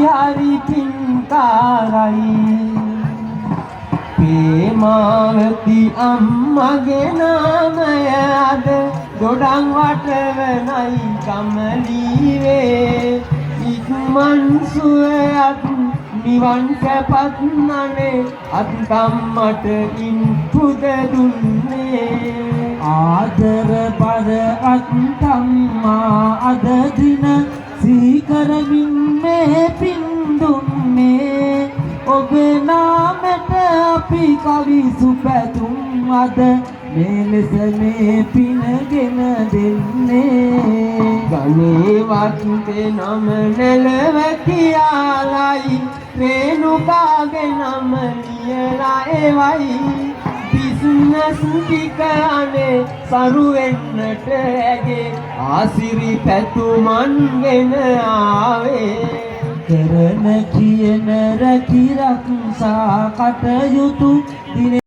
hari පින්කාරයි Premawathi අම්මගේ නාමය අද දොඩම් වටවනයි කමලීවේ ඉක්මන් සුවයත් නිවන් සැපත් නනේ අත්කම්මට ඉන් පුද දුන්නේ ආදර බර අත්කම්මා අද දින සීකරමින් මේ පින් දුන්නේ ඔබේ නාමයට අපි කවි සුපැතුම් අද මේ ලෙස මේ පිනගෙන දෙන්නේ ගණේවත් නම නෙලව කියාලයි රේණුකාගේ නම ලියලා එවයි බිස්නස් ටික අනේ සරු වෙන්නට ඇගේ ආසිරි පැතුමන්ගෙන ආවේ කරන කියන රැකී රක්ෂා කටයුතු